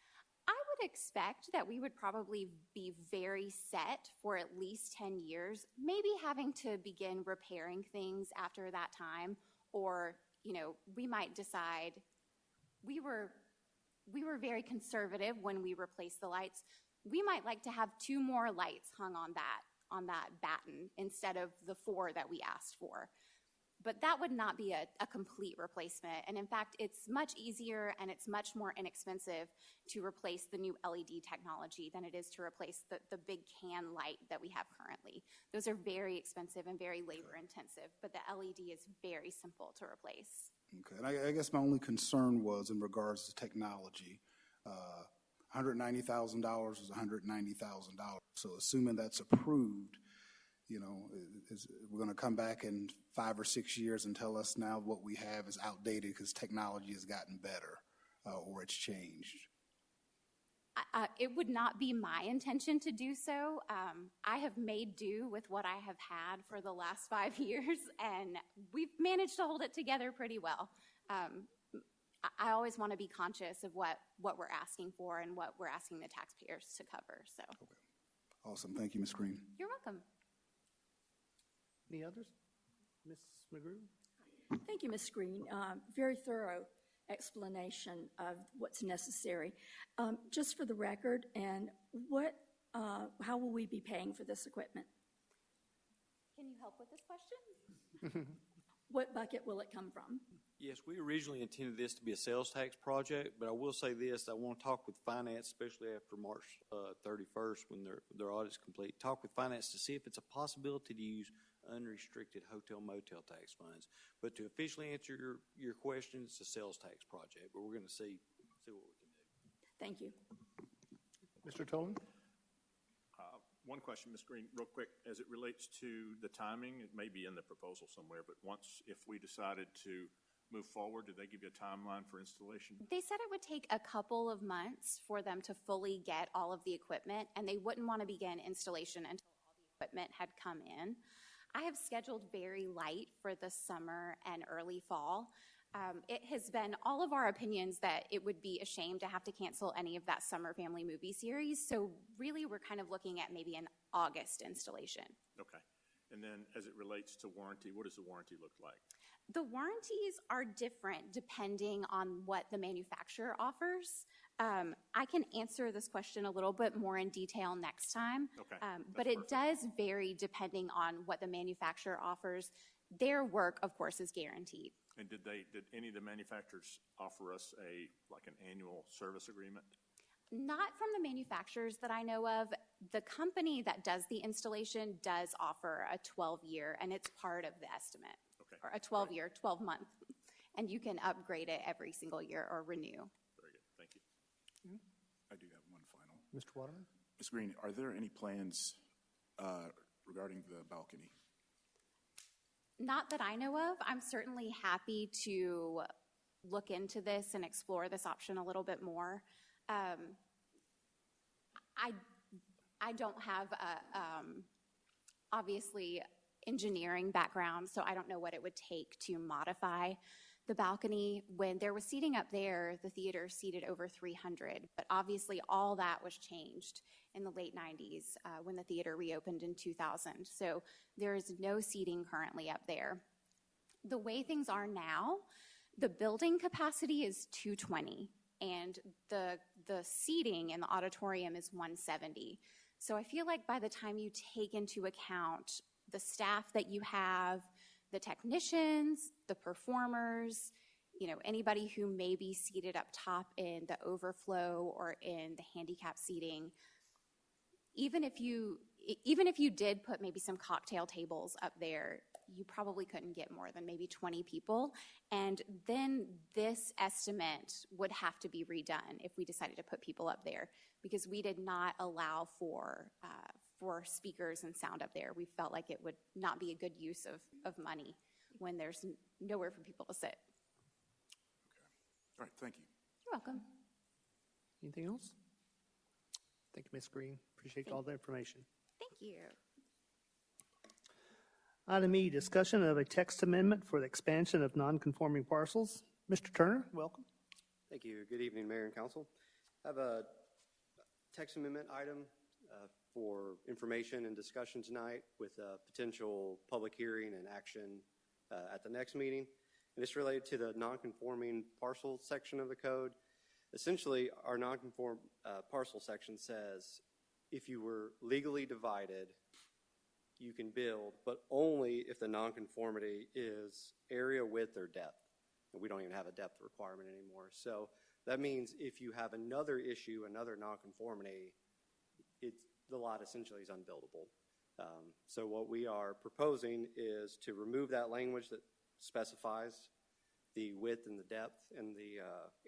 I would expect that we would probably be very set for at least 10 years, maybe having to begin repairing things after that time, or we might decide we were very conservative when we replaced the lights. We might like to have 2 more lights hung on that batten instead of the 4 that we asked for. But that would not be a complete replacement. And in fact, it's much easier and it's much more inexpensive to replace the new LED technology than it is to replace the big can light that we have currently. Those are very expensive and very labor intensive, but the LED is very simple to replace. Okay, and I guess my only concern was in regards to technology. $190,000 is $190,000. So assuming that's approved, we're going to come back in 5 or 6 years and tell us now what we have is outdated because technology has gotten better or it's changed. It would not be my intention to do so. I have made do with what I have had for the last 5 years, and we've managed to hold it together pretty well. I always want to be conscious of what we're asking for and what we're asking the taxpayers to cover. So. Okay. Awesome. Thank you, Ms. Green. You're welcome. Any others? Ms. McGrew? Thank you, Ms. Green. Very thorough explanation of what's necessary. Just for the record, and how will we be paying for this equipment? Can you help with this question? What bucket will it come from? Yes, we originally intended this to be a sales tax project, but I will say this, I want to talk with finance, especially after March 31st when their audit's complete, talk with finance to see if it's a possibility to use unrestricted hotel motel tax funds. But to officially answer your question, it's a sales tax project, but we're going to see what we can do. Thank you. Mr. Tolan? One question, Ms. Green, real quick, as it relates to the timing, it may be in the proposal somewhere, but if we decided to move forward, did they give you a timeline for installation? They said it would take a couple of months for them to fully get all of the equipment, and they wouldn't want to begin installation until all the equipment had come in. I have scheduled very light for the summer and early fall. It has been all of our opinions that it would be a shame to have to cancel any of that summer family movie series. So really, we're kind of looking at maybe an August installation. Okay. And then as it relates to warranty, what does the warranty look like? The warranties are different depending on what the manufacturer offers. I can answer this question a little bit more in detail next time. Okay. But it does vary depending on what the manufacturer offers. Their work, of course, is guaranteed. And did any of the manufacturers offer us an annual service agreement? Not from the manufacturers that I know of. The company that does the installation does offer a 12-year, and it's part of the estimate. Okay. Or a 12-year, 12-month. And you can upgrade it every single year or renew. Very good. Thank you. I do have one final. Mr. Waterman? Ms. Green, are there any plans regarding the balcony? Not that I know of. I'm certainly happy to look into this and explore this option a little bit more. I don't have obviously engineering background, so I don't know what it would take to modify the balcony. When there was seating up there, the theater seated over 300, but obviously all that was changed in the late 90s when the theater reopened in 2000. So there is no seating currently up there. The way things are now, the building capacity is 220, and the seating in the auditorium is 170. So I feel like by the time you take into account the staff that you have, the technicians, the performers, anybody who may be seated up top in the overflow or in the handicap seating, even if you did put maybe some cocktail tables up there, you probably couldn't get more than maybe 20 people. And then this estimate would have to be redone if we decided to put people up there, because we did not allow for speakers and sound up there. We felt like it would not be a good use of money when there's nowhere for people to sit. All right, thank you. You're welcome. Anything else? Thank you, Ms. Green. Appreciate all the information. Thank you. Item E, discussion of a text amendment for the expansion of non-conforming parcels. Mr. Turner, welcome. Thank you. Good evening, Mayor and Council. I have a text amendment item for information and discussion tonight with a potential public hearing and action at the next meeting. And it's related to the non-conforming parcel section of the code. Essentially, our non-conform parcel section says if you were legally divided, you can build, but only if the nonconformity is area, width, or depth. And we don't even have a depth requirement anymore. So that means if you have another issue, another nonconformity, the lot essentially is unbuildable. So what we are proposing is to remove that language that specifies the width and the depth and the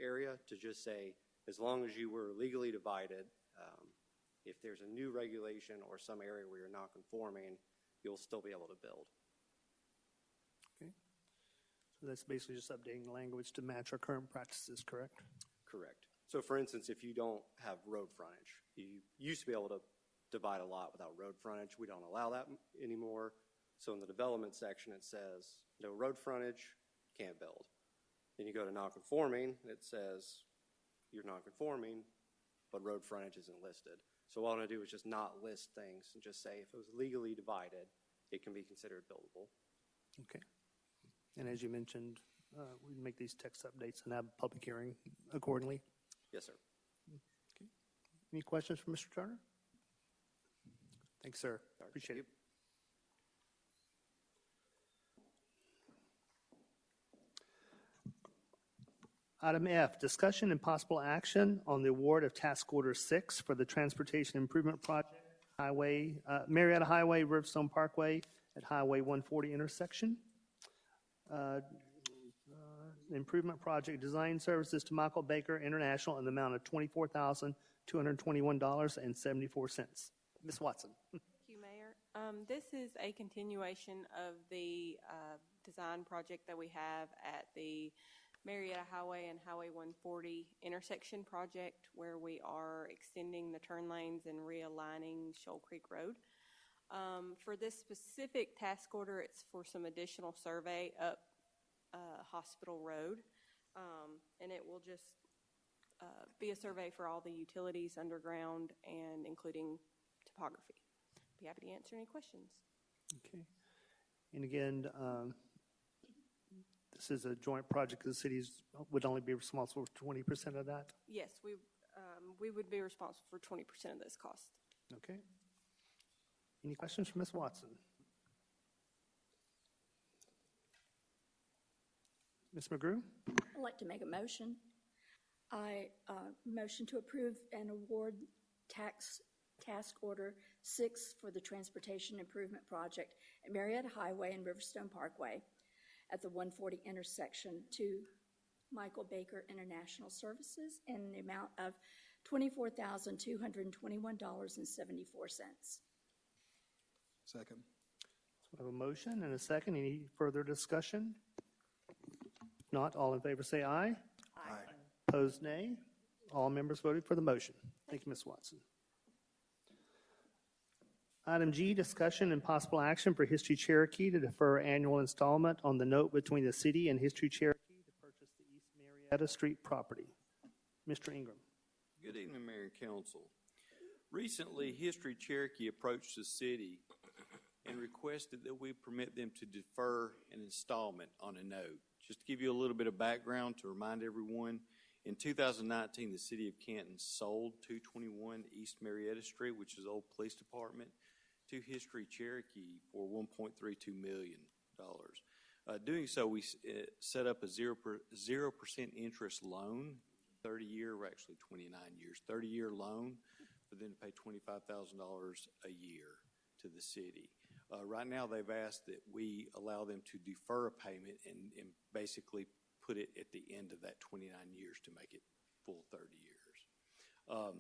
area, to just say, as long as you were legally divided, if there's a new regulation or some area where you're not conforming, you'll still be able to build. Okay. So that's basically just updating the language to match our current practices, correct? Correct. So for instance, if you don't have road frontage, you used to be able to divide a lot without road frontage. We don't allow that anymore. So in the development section, it says no road frontage, can't build. Then you go to non-conforming, it says you're non-conforming, but road frontage isn't listed. So what I want to do is just not list things and just say if it was legally divided, it can be considered buildable. Okay. And as you mentioned, we make these text updates and have a public hearing accordingly. Yes, sir. Okay. Any questions for Mr. Turner? Thanks, sir. Appreciate it. Item F, discussion and possible action on the award of task order 6 for the transportation improvement project, Marietta Highway, Riverstone Parkway at Highway 140 intersection. Improvement project design services to Michael Baker International in the amount of $24,221.74. Ms. Watson. Thank you, Mayor. This is a continuation of the design project that we have at the Marietta Highway and Highway 140 intersection project, where we are extending the turn lanes and realigning Shoal Creek Road. For this specific task order, it's for some additional survey up Hospital Road, and it will just be a survey for all the utilities underground and including topography. Be happy to answer any questions. Okay. And again, this is a joint project. The cities would only be responsible for 20% of that? Yes, we would be responsible for 20% of this cost. Okay. Any questions for Ms. Watson? Ms. McGrew? I'd like to make a motion. I motion to approve and award task order 6 for the transportation improvement project at Marietta Highway and Riverstone Parkway at the 140 intersection to Michael Baker International Services in the amount of $24,221.74. Second. So we have a motion and a second. Any further discussion? If not, all in favor say aye. Aye. Opposed, nay. All members voted for the motion. Thank you, Ms. Watson. Item G, discussion and possible action for History Cherokee to defer annual installment on the note between the city and History Cherokee to purchase the East Marietta Street property. Mr. Ingram. Good evening, Mayor and Council. Recently, History Cherokee approached the city and requested that we permit them to defer an installment on a note. Just to give you a little bit of background to remind everyone, in 2019, the city of Canton sold 221 East Marietta Street, which is the old police department, to History Cherokee for $1.32 million. Doing so, we set up a 0% interest loan, 30-year, or actually 29 years, 30-year loan for them to pay $25,000 a year to the city. Right now, they've asked that we allow them to defer a payment and basically put it at the end of that 29 years to make it full 30 years.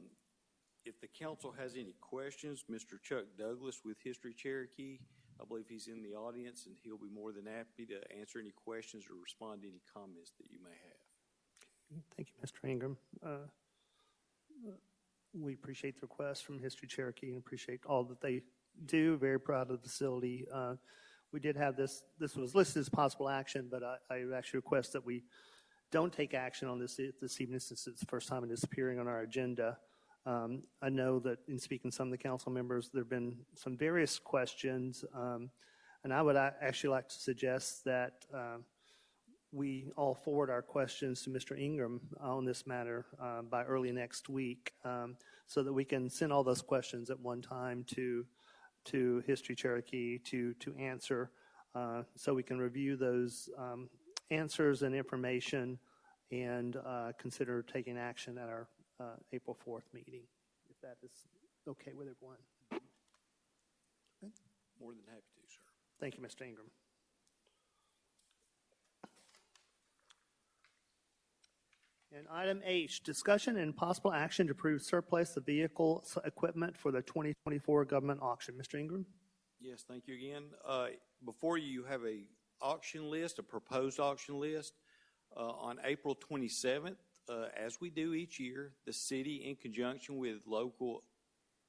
If the council has any questions, Mr. Chuck Douglas with History Cherokee, I believe he's in the audience, and he'll be more than happy to answer any questions or respond to any comments that you may have. Thank you, Mr. Ingram. We appreciate the request from History Cherokee and appreciate all that they do. Very proud of the facility. We did have this was listed as possible action, but I actually request that we don't take action on this evening since it's the first time it is appearing on our agenda. I know that in speaking to some of the council members, there have been some various questions, and I would actually like to suggest that we all forward our questions to Mr. Ingram on this matter by early next week so that we can send all those questions at one time to History Cherokee to answer so we can review those answers and information and consider taking action at our April 4th meeting, if that is okay with everyone. More than happy to, sir. Thank you, Mr. Ingram. And item H, discussion and possible action to approve surplus of vehicle equipment for the 2024 government auction. Mr. Ingram? Yes, thank you again. Before you have a auction list, a proposed auction list. On April 27th, as we do each year, the city, in conjunction with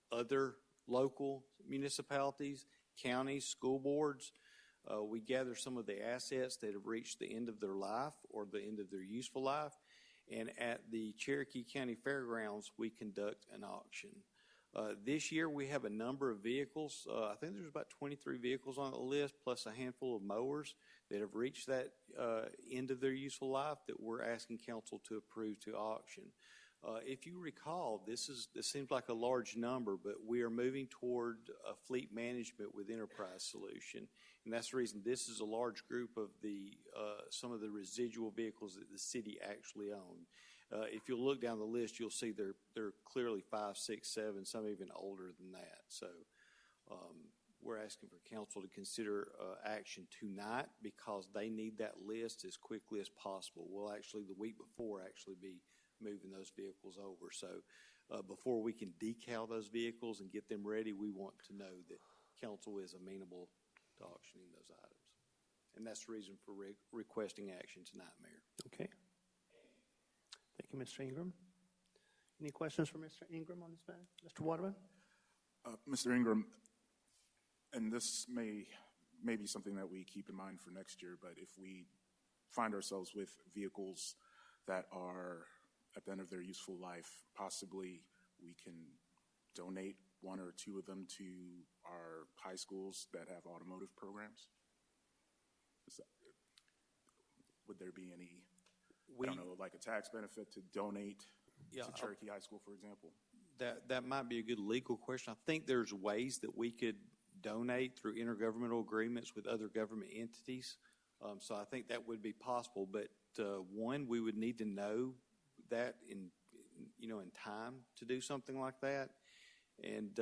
other local municipalities, counties, school boards, we gather some of the assets that have reached the end of their life or the end of their useful life. And at the Cherokee County Fairgrounds, we conduct an auction. This year, we have a number of vehicles. I think there's about 23 vehicles on the list, plus a handful of mowers that have reached that end of their useful life that we're asking council to approve to auction. If you recall, this seems like a large number, but we are moving toward a fleet management with enterprise solution. And that's the reason this is a large group of some of the residual vehicles that the city actually own. If you look down the list, you'll see they're clearly 5, 6, 7, some even older than that. So we're asking for council to consider action tonight because they need that list as quickly as possible. We'll actually, the week before, be moving those vehicles over. So before we can decal those vehicles and get them ready, we want to know that council is amenable to auctioning those items. And that's the reason for requesting action tonight, Mayor. Okay. Thank you, Mr. Ingram. Any questions for Mr. Ingram on this matter? Mr. Waterman? Mr. Ingram, and this may be something that we keep in mind for next year, but if we find ourselves with vehicles that are at the end of their useful life, possibly we can donate 1 or 2 of them to our high schools that have automotive programs? Would there be any, I don't know, like a tax benefit to donate to Cherokee High School, for example? That might be a good legal question. I think there's ways that we could donate through intergovernmental agreements with other government entities. So I think that would be possible. But one, we would need to know that in time to do something like that. And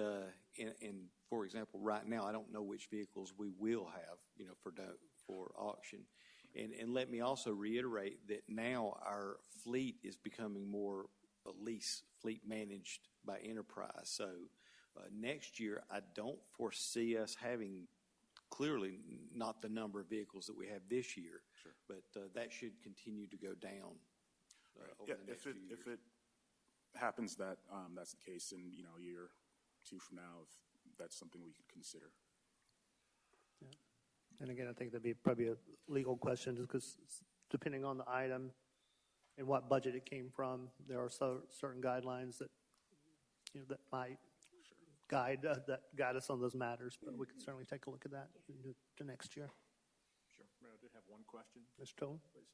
for example, right now I don't know which vehicles we will have, for auction. And let me also reiterate that now our fleet is becoming more a lease fleet managed by enterprise. So next year, I don't foresee us having clearly not the number of vehicles that we have this year, sure. But that should continue to go down over the next few years. If it happens that that's the case in a year or 2 from now, if that's something we could consider. Yeah. And again, I think that'd be probably a legal question because depending on the item and what budget it came from, there are certain guidelines that that might guide us on those matters. But we can certainly take a look at that to next year. Sure. Mayor, I did have one question. Mr. Tolan? Please.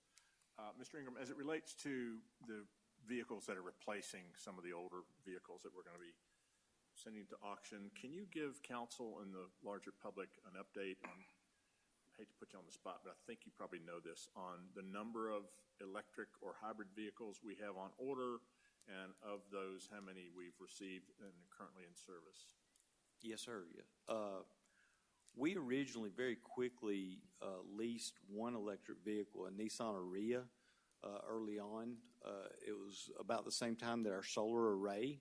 Mr. Ingram, as it relates to the vehicles that are replacing some of the older vehicles that we're going to be sending to auction, can you give council and the larger public an update on hate to put you on the spot, but I think you probably know this, on the number of electric or hybrid vehicles we have on order, and of those, how many we've received and are currently in service? Yes, sir. Yeah. We originally very quickly leased one electric vehicle, a Nissan Ariya, early on. It was about the same time that our solar array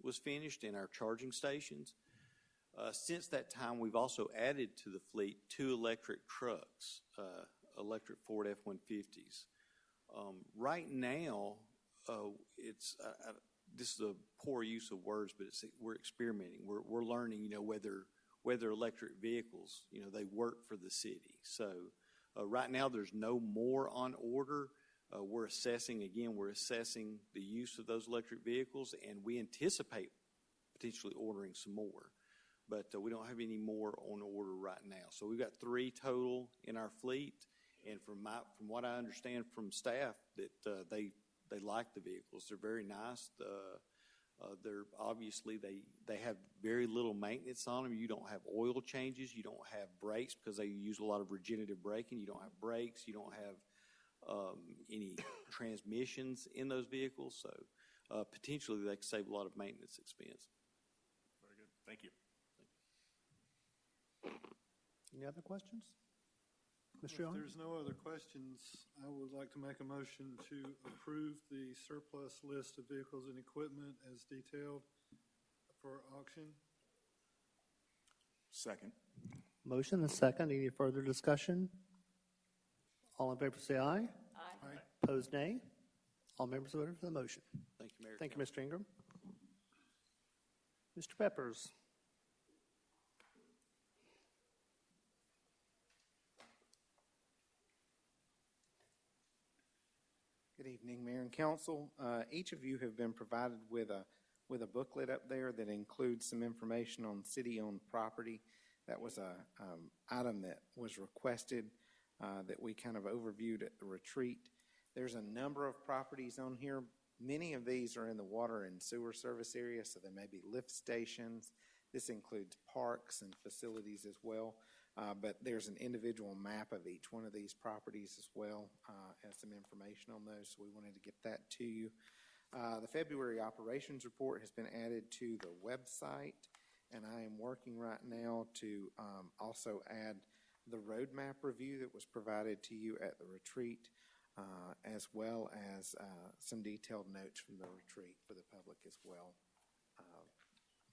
was finished and our charging stations. Since that time, we've also added to the fleet 2 electric trucks, electric Ford F-150s. Right now, this is a poor use of words, but we're experimenting. We're learning, whether electric vehicles, they work for the city. So right now, there's no more on order. We're assessing the use of those electric vehicles, and we anticipate potentially ordering some more. But we don't have any more on order right now. So we've got 3 total in our fleet, and from what I understand from staff, that they like the vehicles. They're very nice. They're obviously they have very little maintenance on them. You don't have oil changes. You don't have brakes because they use a lot of regenerative braking. You don't have brakes. You don't have any transmissions in those vehicles. So potentially they could save a lot of maintenance expense. Very good. Thank you. Any other questions? Mr. If Young? there's no other questions, I would like to make a motion to approve the surplus list of vehicles and equipment as detailed for auction. Second. Motion and second. Any further discussion? All in favor say aye. Aye. Opposed, nay. All members voted for the motion. Thank you, Mayor. Thank you, Mr. Ingram. Mr. Peppers. Good evening, Mayor and Council. Each of you have been provided with a booklet up there that includes some information on city-owned property. That was a item that was requested that we kind of overviewed at the retreat. There's a number of properties on here. Many of these are in the water and sewer service area, so there may be lift stations. This includes parks and facilities as well. But there's an individual map of each one of these properties as well, has some information on those, so we wanted to get that to you. The February operations report has been added to the website, and I am working right now to also add the roadmap review that was provided to you at the retreat, as well as some detailed notes from the retreat for the public as well.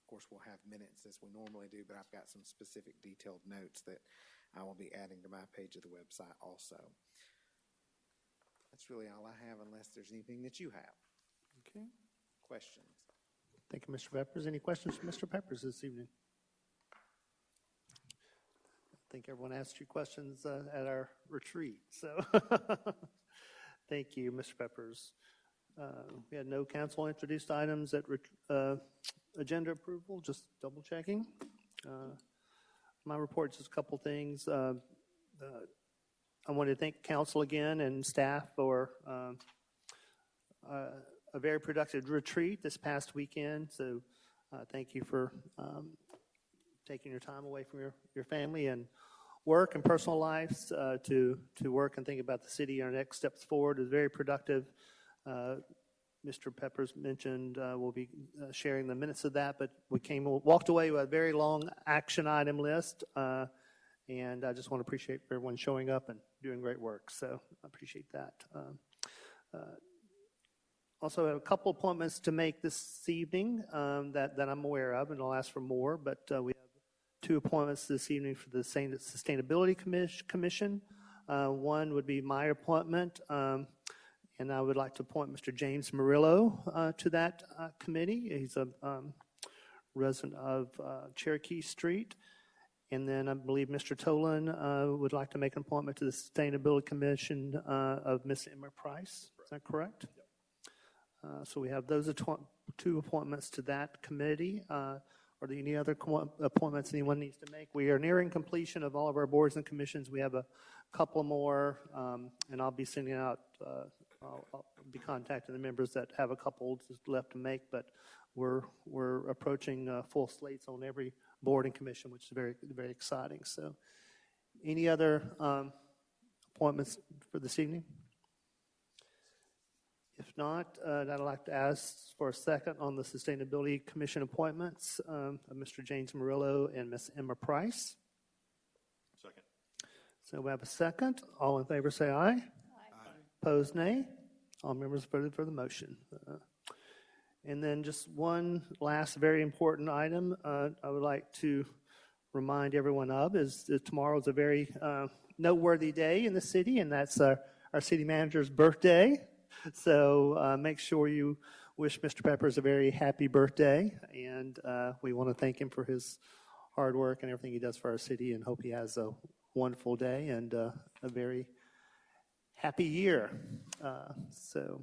Of course, we'll have minutes as we normally do, but I've got some specific detailed notes that I will be adding to my page of the website also. That's really all I have, unless there's anything that you have. Okay. Questions? Thank you, Mr. Peppers. Any questions for Mr. Peppers this evening? I think everyone asked you questions at our retreat, so thank you, Mr. Peppers. We had no council introduced items at agenda approval, just double checking. My report, just a couple things. I want to thank council again and staff for a very productive retreat this past weekend. So thank you for taking your time away from your family and work and personal lives to work and think about the city and our next steps forward. It was very productive. Mr. Peppers mentioned we'll be sharing the minutes of that, but we walked away with a very long action item list, and I just want to appreciate everyone showing up and doing great work. So I appreciate that. Also, I have a couple appointments to make this evening that I'm aware of, and I'll ask for more. But we have 2 appointments this evening for the Sustainability Commission. One would be my appointment. And I would like to appoint Mr. James Murillo to that committee. He's a resident of Cherokee Street. And then I believe Mr. Tolan would like to make an appointment to the Sustainability Commission of Ms. Emma Price. Is that correct? Yep. So we have those 2 appointments to that committee. Are there any other appointments anyone needs to make? We are nearing completion of all of our boards and commissions. We have a couple more, and I'll be sending out I'll be contacting the members that have a couple left to make, but we're approaching full slates on every board and commission, which is very, very exciting. So Any other appointments for this evening? If not, I'd like to ask for a second on the Sustainability Commission appointments of Mr. James Murillo and Ms. Emma Price. Second. So we have a second. All in favor say aye. Aye. Opposed, nay. All members voted for the motion. And then just one last very important item I would like to remind everyone of is that tomorrow is a very noteworthy day in the city, and that's our city manager's birthday. So make sure you wish Mr. Peppers a very happy birthday, and we want to thank him for his hard work and everything he does for our city, and hope he has a wonderful day and a very happy year. So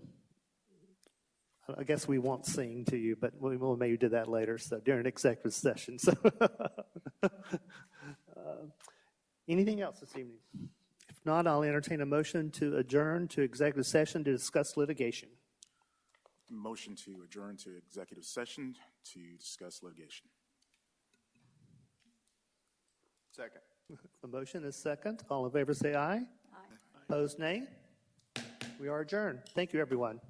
I guess we won't sing to you, but we'll maybe do that later, so during executive session. So anything else this evening? If not, I'll entertain a motion to adjourn to executive session to discuss litigation. Motion to adjourn to executive session to discuss litigation. Second. The motion is second. All in favor say aye. Aye. Opposed, nay. We are adjourned. Thank you, everyone.